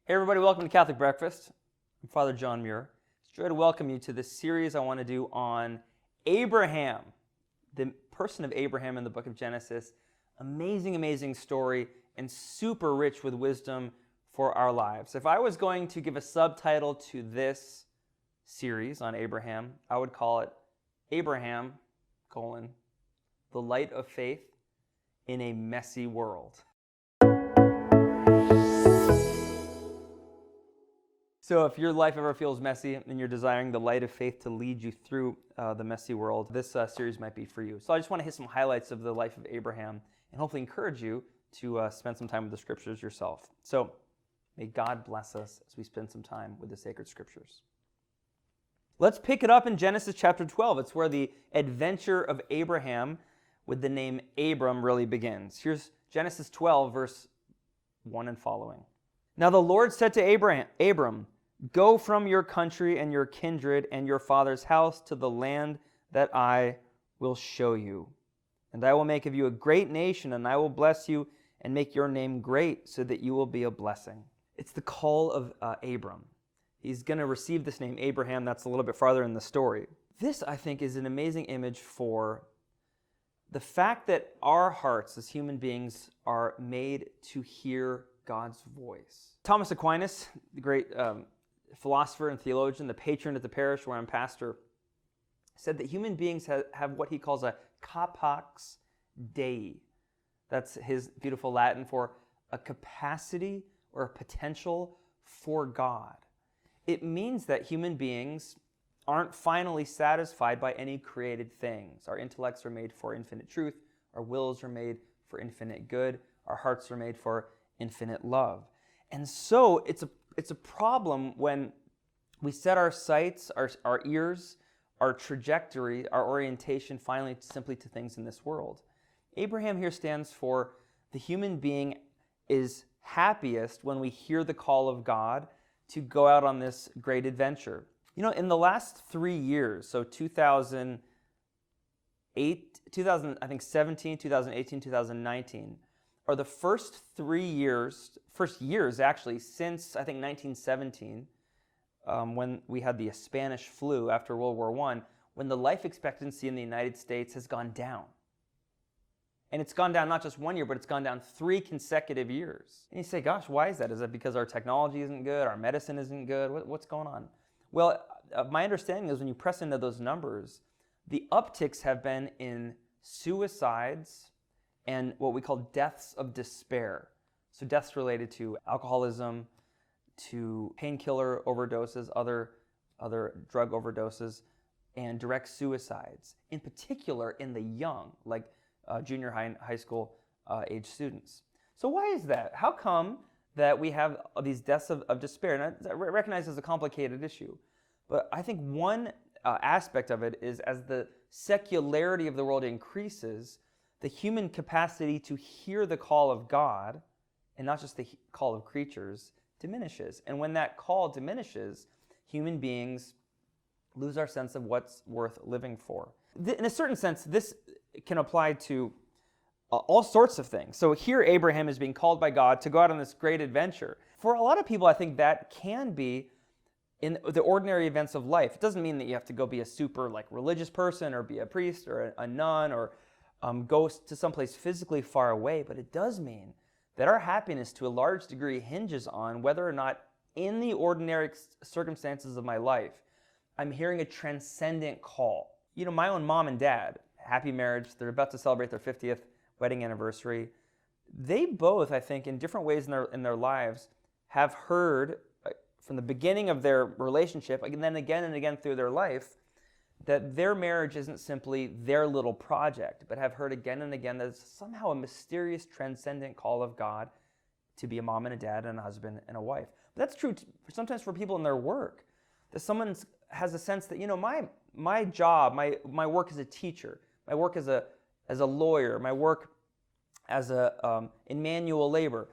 Hey everybody, welcome to Catholic Breakfast. I'm Father John Muir. It's a joy to welcome you to this series I want to do on Abraham, the person of Abraham in the book of Genesis. Amazing, amazing story and super rich with wisdom for our lives. If I was going to give a subtitle to this series on Abraham, I would call it Abraham, the light of faith in a messy world. So if your life ever feels messy and you're desiring the light of faith to lead you through the messy world, this series might be for you. So I just want to hit some highlights of the life of Abraham and hopefully encourage you to spend some time with the scriptures yourself. So may God bless us as we spend some time with the sacred scriptures. Let's pick it up in Genesis chapter 12. It's where the adventure of Abraham with the name Abram really begins. Here's Genesis 12, verse 1 and following. Now the Lord said to Abram, "Go from your country and your kindred and your father's house to the land that I will show you. And I will make of you a great nation, and I will bless you and make your name great so that you will be a blessing." It's the call of Abram. He's going to receive this name Abraham. That's a little bit farther in the story. This, I think, is an amazing image for the fact that our hearts as human beings are made to hear God's voice. Thomas Aquinas, the great philosopher and theologian, the patron at the parish where I'm pastor, said that human beings have what he calls a capax Dei. That's his beautiful Latin for a capacity or a potential for God. It means that human beings aren't finally satisfied by any created things. Our intellects are made for infinite truth. Our wills are made for infinite good. Our hearts are made for infinite love. And so it's a problem when we set our sights, our ears, our trajectory, our orientation finally simply to things in this world. Abraham here stands for the human being is happiest when we hear the call of God to go out on this great adventure. You know, in the last 3 years, so 2017, 2018, 2019, are the first years actually since I think 1917, when we had the Spanish flu after World War I, when the life expectancy in the United States has gone down. And it's gone down not just 1 year, but it's gone down 3 consecutive years. And you say, gosh, why is that? Is it because our technology isn't good, our medicine isn't good? What's going on? Well, my understanding is when you press into those numbers, the upticks have been in suicides and what we call deaths of despair. So deaths related to alcoholism, to painkiller overdoses, other drug overdoses, and direct suicides, in particular in the young, like junior high and high school age students. So why is that? How come that we have these deaths of despair? And I recognize it's a complicated issue, but I think one aspect of it is as the secularity of the world increases, the human capacity to hear the call of God, and not just the call of creatures, diminishes. And when that call diminishes, human beings lose our sense of what's worth living for. In a certain sense, this can apply to all sorts of things. So here Abraham is being called by God to go out on this great adventure. For a lot of people, I think that can be in the ordinary events of life. It doesn't mean that you have to go be a super religious person or be a priest or a nun or go to someplace physically far away, but it does mean that our happiness to a large degree hinges on whether or not in the ordinary circumstances of my life, I'm hearing a transcendent call. You know, my own mom and dad, happy marriage, they're about to celebrate their 50th wedding anniversary. They both, I think, in different ways in their lives, have heard from the beginning of their relationship, and then again and again through their life, that their marriage isn't simply their little project, but have heard again and again that it's somehow a mysterious, transcendent call of God to be a mom and a dad and a husband and a wife. But that's true sometimes for people in their work, that someone has a sense that, you know, my job, my work as a teacher, my work as a lawyer, my work as in manual labor,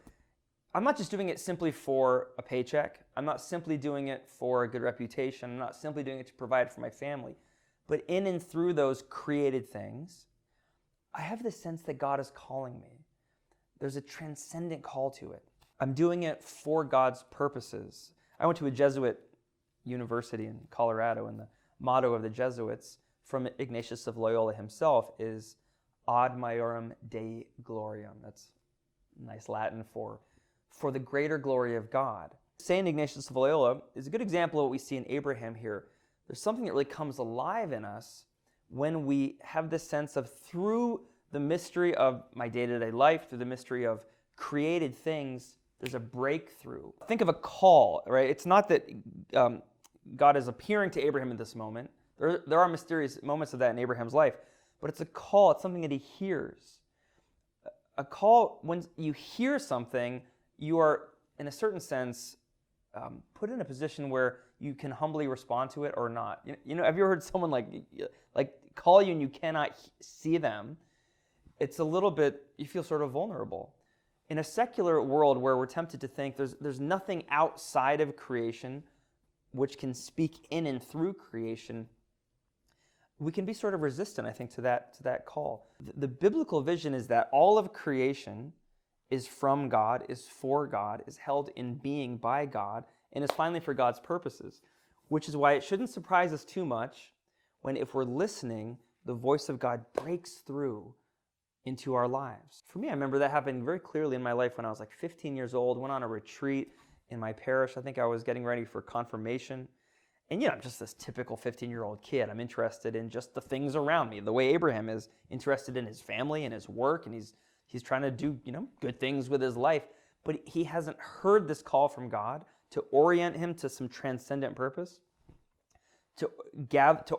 I'm not just doing it simply for a paycheck. I'm not simply doing it for a good reputation. I'm not simply doing it to provide for my family. But in and through those created things, I have the sense that God is calling me. There's a transcendent call to it. I'm doing it for God's purposes. I went to a Jesuit university in Colorado, and the motto of the Jesuits from Ignatius of Loyola himself is Ad Maiorem Dei Gloriam. That's nice Latin for the greater glory of God. Saint Ignatius of Loyola is a good example of what we see in Abraham here. There's something that really comes alive in us when we have this sense of, through the mystery of my day-to-day life, through the mystery of created things, there's a breakthrough. Think of a call, right? It's not that God is appearing to Abraham in this moment. There are mysterious moments of that in Abraham's life, but it's a call. It's something that he hears. A call, when you hear something, you are, in a certain sense, put in a position where you can humbly respond to it or not. You know, have you ever heard someone like call you and you cannot see them? It's a little bit, you feel sort of vulnerable. In a secular world where we're tempted to think there's nothing outside of creation which can speak in and through creation, we can be sort of resistant, I think, to that call. The biblical vision is that all of creation is from God, is for God, is held in being by God, and is finally for God's purposes, which is why it shouldn't surprise us too much when, if we're listening, the voice of God breaks through into our lives. For me, I remember that happening very clearly in my life when I was like 15 years old, went on a retreat in my parish. I think I was getting ready for confirmation. And I'm just this typical 15-year-old kid. I'm interested in just the things around me, the way Abraham is interested in his family and his work, and he's trying to do, good things with his life. But he hasn't heard this call from God to orient him to some transcendent purpose, to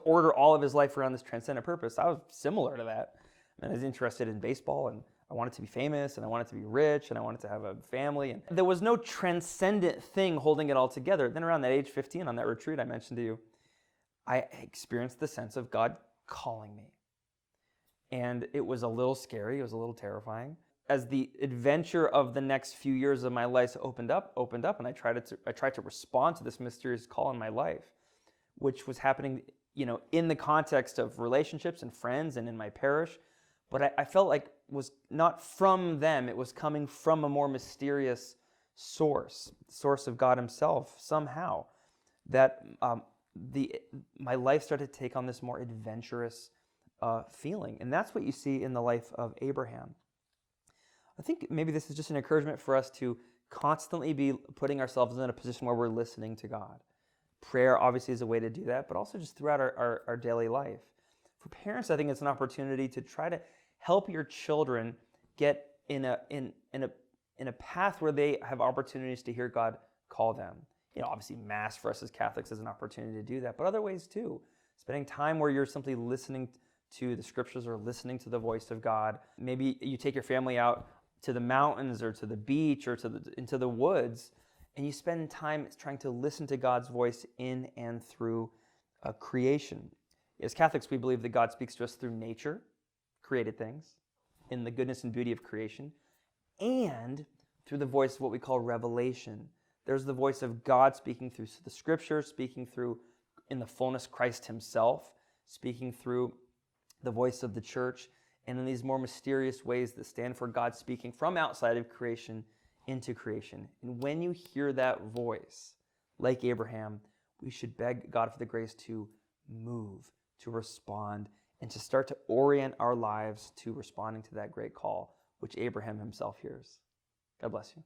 order all of his life around this transcendent purpose. I was similar to that. I was interested in baseball, and I wanted to be famous, and I wanted to be rich, and I wanted to have a family. And there was no transcendent thing holding it all together. Then around that age 15, on that retreat I mentioned to you, I experienced the sense of God calling me. And it was a little scary. It was a little terrifying. As the adventure of the next few years of my life opened up, and I tried to respond to this mysterious call in my life, which was happening, in the context of relationships and friends and in my parish. But I felt like it was not from them. It was coming from a more mysterious source of God himself, somehow, that my life started to take on this more adventurous feeling. And that's what you see in the life of Abraham. I think maybe this is just an encouragement for us to constantly be putting ourselves in a position where we're listening to God. Prayer obviously is a way to do that, but also just throughout our daily life. For parents, I think it's an opportunity to try to help your children get in a path where they have opportunities to hear God call them. Obviously Mass for us as Catholics is an opportunity to do that, but other ways too. Spending time where you're simply listening to the scriptures or listening to the voice of God. Maybe you take your family out to the mountains or to the beach or into the woods, and you spend time trying to listen to God's voice in and through creation. As Catholics, we believe that God speaks to us through nature, created things, in the goodness and beauty of creation, and through the voice of what we call revelation. There's the voice of God speaking through the scriptures, speaking through, in the fullness, Christ himself, speaking through the voice of the church, and in these more mysterious ways that stand for God speaking from outside of creation into creation. And when you hear that voice, like Abraham, we should beg God for the grace to move, to respond, and to start to orient our lives to responding to that great call, which Abraham himself hears. God bless you.